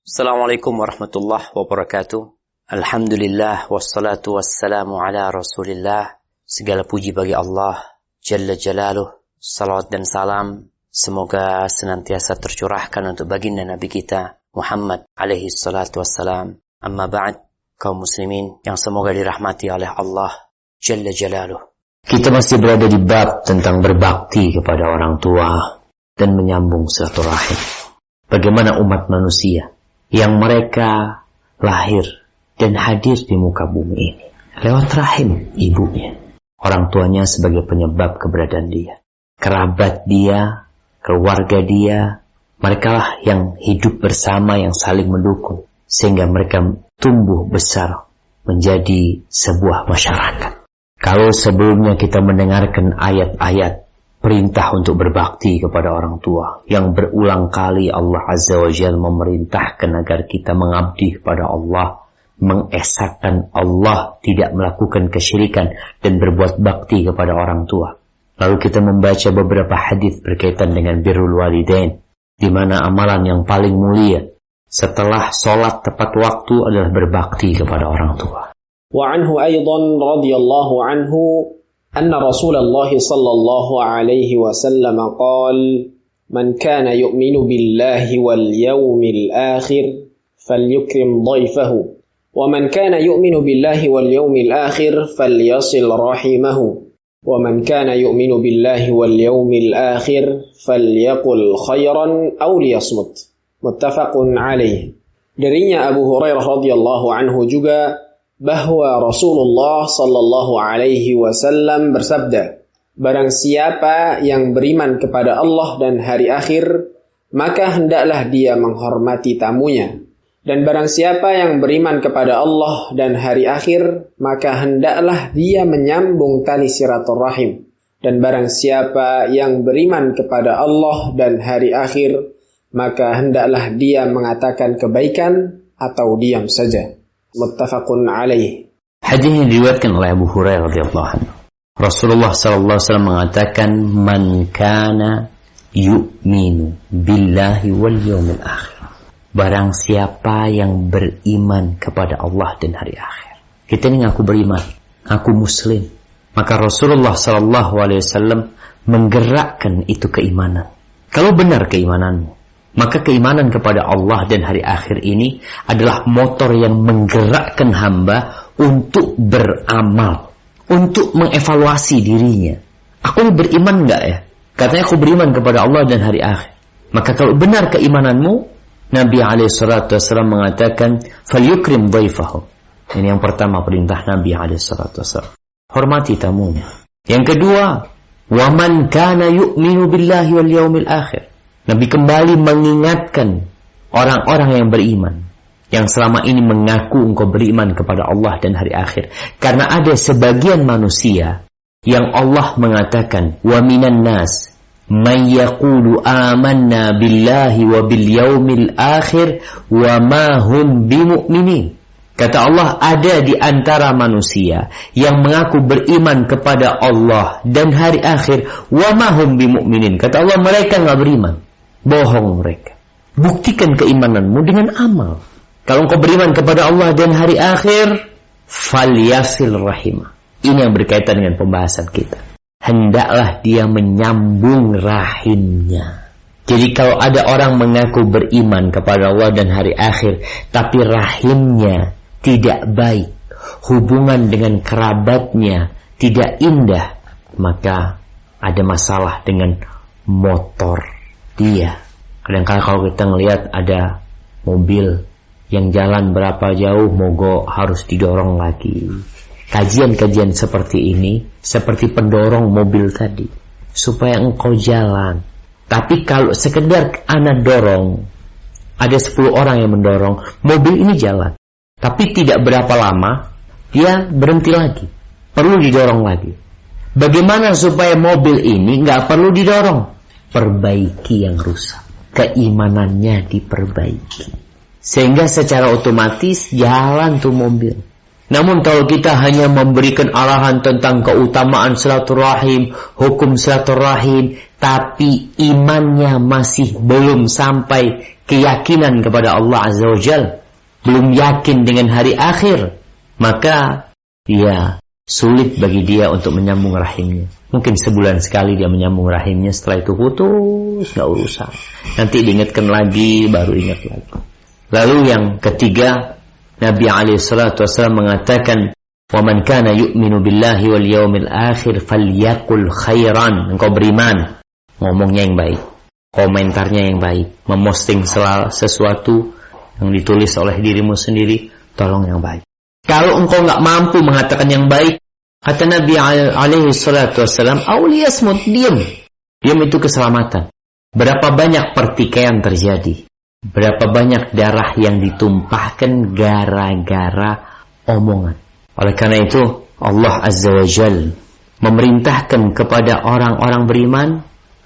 Assalamualaikum warahmatullahi wabarakatuh. Alhamdulillah wassalatu wassalamu ala Rasulillah. Segala puji bagi Allah Jalla Jalaluh. Salawat dan salam semoga senantiasa tercurahkan untuk baginda Nabi kita Muhammad alaihi salatu wassalam. Amma ba'd, kaum muslimin yang semoga dirahmati oleh Allah Jalla Jalaluh. Kita masih berada di bab tentang berbakti kepada orang tua dan menyambung silaturahim. Bagaimana umat manusia yang mereka lahir dan hadir di muka bumi ini lewat rahim ibunya. Orang tuanya sebagai penyebab keberadaan dia. Kerabat dia, keluarga dia, mereka lah yang hidup bersama, yang saling mendukung. Sehingga mereka tumbuh besar menjadi sebuah masyarakat. Kalau sebelumnya kita mendengarkan ayat-ayat perintah untuk berbakti kepada orang tua yang berulang kali Allah Azza wa Jalla memerintahkan agar kita mengabdi kepada Allah, mengesahkan Allah, tidak melakukan kesyirikan dan berbuat bakti kepada orang tua. Lalu kita membaca beberapa hadis berkaitan dengan birrul walidain, di mana amalan yang paling mulia setelah sholat tepat waktu adalah berbakti kepada orang tua. Wa anhu aidan radhiyallahu anhu أن رسول الله صلى الله عليه وسلم قال من كان يؤمن بالله واليوم الآخر فليكرم ضيفه ومن كان يؤمن بالله واليوم الآخر فليصل رحمه ومن كان يؤمن بالله واليوم الآخر فليقل خيرا أو ليصمت متفق عليه. Darinya Abu Hurairah radhiyallahu anhu juga bahwa Rasulullah sallallahu alaihi wasallam bersabda, barang siapa yang beriman kepada Allah dan hari akhir, maka hendaklah dia menghormati tamunya. Dan barang siapa yang beriman kepada Allah dan hari akhir, maka hendaklah dia menyambung tali silaturahim. Dan barang siapa yang beriman kepada Allah dan hari akhir, maka hendaklah dia mengatakan kebaikan atau diam saja. Muttafaqun alaih. Hadis yang diriwayatkan oleh Abu Hurairah radhiyallahu anhu. Rasulullah sallallahu alaihi wasallam mengatakan, "Man kana yu'minu billahi wal yawmil akhir." Barang siapa yang beriman kepada Allah dan hari akhir. Kita ini ngaku beriman, aku muslim. Maka Rasulullah sallallahu alaihi wasallam menggerakkan itu keimanan. Kalau benar keimananmu, maka keimanan kepada Allah dan hari akhir ini adalah motor yang menggerakkan hamba untuk beramal, untuk mengevaluasi dirinya. Aku ini beriman enggak ya? Katanya aku beriman kepada Allah dan hari akhir. Maka kalau benar keimananmu, Nabi SAW mengatakan, "Falyukrim dhaifahu." Ini yang pertama perintah Nabi SAW. Hormati tamunya. Yang kedua, "Wa man kana yu'minu billahi wal yawmil akhir." Nabi kembali mengingatkan orang-orang yang beriman, yang selama ini mengaku engkau beriman kepada Allah dan hari akhir. Karena ada sebagian manusia yang Allah mengatakan, wa minan nas man yaqulu amanna billahi wa bil yaumil akhir wa ma hum bimu'minin. Kata Allah, ada di antara manusia yang mengaku beriman kepada Allah dan hari akhir, wa ma hum bimu'minin. Kata Allah, mereka enggak beriman. Bohong mereka. Buktikan keimananmu dengan amal. Kalau engkau beriman kepada Allah dan hari akhir, falyasil rahimah. Ini yang berkaitan dengan pembahasan kita. Hendaklah dia menyambung rahimnya. Jadi kalau ada orang mengaku beriman kepada Allah dan hari akhir, tapi rahimnya tidak baik, hubungan dengan kerabatnya tidak indah, maka ada masalah dengan motor dia. Kadang-kadang kalau kita ngelihat ada mobil yang jalan berapa jauh, mogok harus didorong lagi. Kajian-kajian seperti ini seperti pendorong mobil tadi, supaya engkau jalan. Tapi kalau sekedar anak dorong, ada 10 orang yang mendorong, mobil ini jalan. Tapi tidak berapa lama dia berhenti lagi, perlu didorong lagi. Bagaimana supaya mobil ini nggak perlu didorong? Perbaiki yang rusak, keimanannya diperbaiki, sehingga secara otomatis jalan tuh mobil. Namun kalau kita hanya memberikan arahan tentang keutamaan silaturahim, hukum silaturahim, tapi imannya masih belum sampai keyakinan kepada Allah Azza wa Jalla, belum yakin dengan hari akhir, maka ya sulit bagi dia untuk menyambung rahimnya. Mungkin sebulan sekali dia menyambung rahimnya, setelah itu putus, gak urusan. Nanti diingatkan lagi, baru ingat lagi. Lalu yang ketiga, Nabi SAW mengatakan, وَمَنْ كَانَ يُؤْمِنُ بِاللَّهِ وَالْيَوْمِ الْآخِرِ فَلْيَقُلْ خَيْرًا. Engkau beriman, ngomongnya yang baik, komentarnya yang baik, memosting sesuatu yang ditulis oleh dirimu sendiri, tolong yang baik. Kalau engkau nggak mampu mengatakan yang baik, kata Nabi SAW, awliyasmut, diam. Diam itu keselamatan. Berapa banyak pertikaian terjadi, berapa banyak darah yang ditumpahkan gara-gara omongan. Oleh karena itu, Allah Azza wa Jalla memerintahkan kepada orang-orang beriman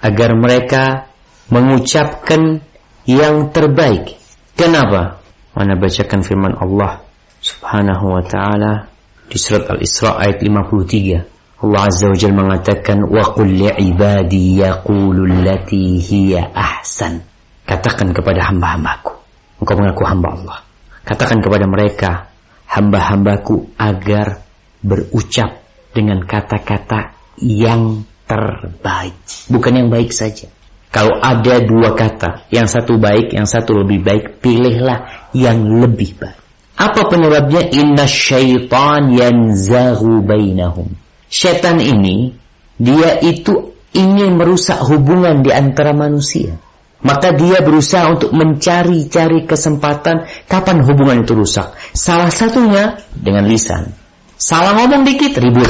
agar mereka mengucapkan yang terbaik. Kenapa? Mana bacakan firman Allah Subhanahu wa ta'ala di surat Al-Isra ayat 53. Allah Azza wa Jalla mengatakan, wa qul li'ibadi yaqulu allati hiya ahsan. Katakan kepada hamba-hambaku, engkau mengaku hamba Allah, katakan kepada mereka, hamba-hambaku, agar berucap dengan kata-kata yang terbaik, bukan yang baik saja. Kalau ada dua kata, yang satu baik, yang satu lebih baik, pilihlah yang lebih baik. Apa penyebabnya? Inna syaitan yanzaghu bainahum. Syaitan ini, dia itu ingin merusak hubungan di antara manusia. Maka dia berusaha untuk mencari-cari kesempatan kapan hubungan itu rusak. Salah satunya dengan lisan. Salah ngomong dikit, ribut.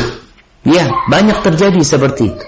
Ya, banyak terjadi seperti itu.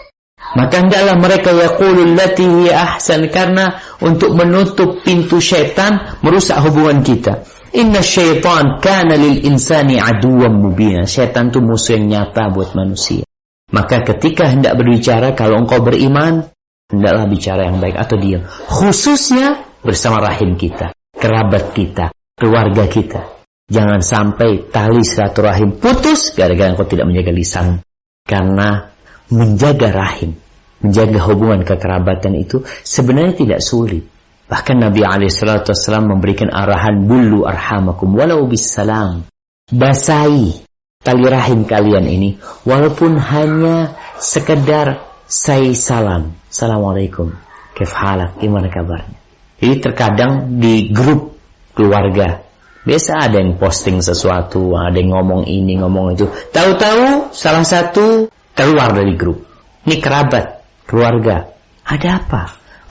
Maka hendaklah mereka yaqulul lati hiya ahsan, karena untuk menutup pintu syaitan merusak hubungan kita. Inna syaitan kana lil insani aduwwan mubina. Syaitan itu musuh yang nyata buat manusia. Maka ketika hendak berbicara, kalau engkau beriman, hendaklah bicara yang baik atau diam. Khususnya bersama rahim kita, kerabat kita, keluarga kita. Jangan sampai tali silaturahim putus gara-gara engkau tidak menjaga lisan. Karena menjaga rahim, menjaga hubungan kekerabatan itu sebenarnya tidak sulit. Bahkan Nabi SAW memberikan arahan, bullu arhamakum walau bisalam. Basahi tali rahim kalian ini walaupun hanya sekedar say salam. Assalamualaikum, kif halak, gimana kabarnya. Jadi terkadang di grup keluarga biasa ada yang posting sesuatu, ada yang ngomong ini, ngomong itu. Tahu-tahu salah satu keluar dari grup. Ini kerabat, keluarga. Ada apa?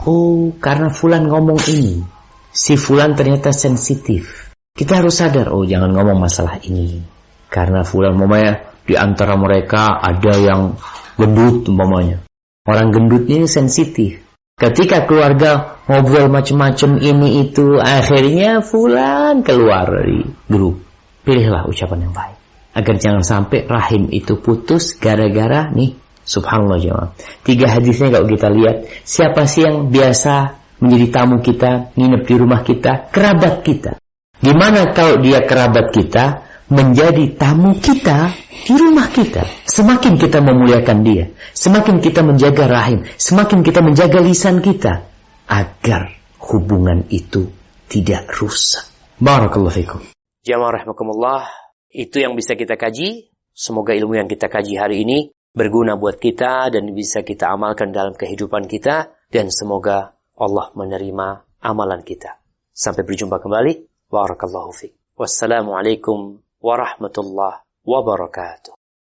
Oh, karena fulan ngomong ini. Si fulan ternyata sensitif. Kita harus sadar, oh jangan ngomong masalah ini. Karena fulan, umpamanya di antara mereka ada yang gendut umpamanya. Orang gendut ini sensitif. Ketika keluarga ngobrol macam-macam ini itu, akhirnya fulan keluar dari grup. Pilihlah ucapan yang baik, agar jangan sampai rahim itu putus gara-gara nih. Subhanallah jemaah. 3 hadisnya kalau kita lihat, siapa sih yang biasa menjadi tamu kita, nginep di rumah kita? Kerabat kita. Gimana kalau dia kerabat kita menjadi tamu kita di rumah kita? Semakin kita memuliakan dia, semakin kita menjaga rahim, semakin kita menjaga lisan kita, agar hubungan itu tidak rusak. Barakallahu fikum. Jamaah rahimakumullah, itu yang bisa kita kaji. Semoga ilmu yang kita kaji hari ini berguna buat kita dan bisa kita amalkan dalam kehidupan kita, dan semoga Allah menerima amalan kita. Sampai berjumpa kembali. Barakallahu fiik. Wassalamualaikum warahmatullahi wabarakatuh.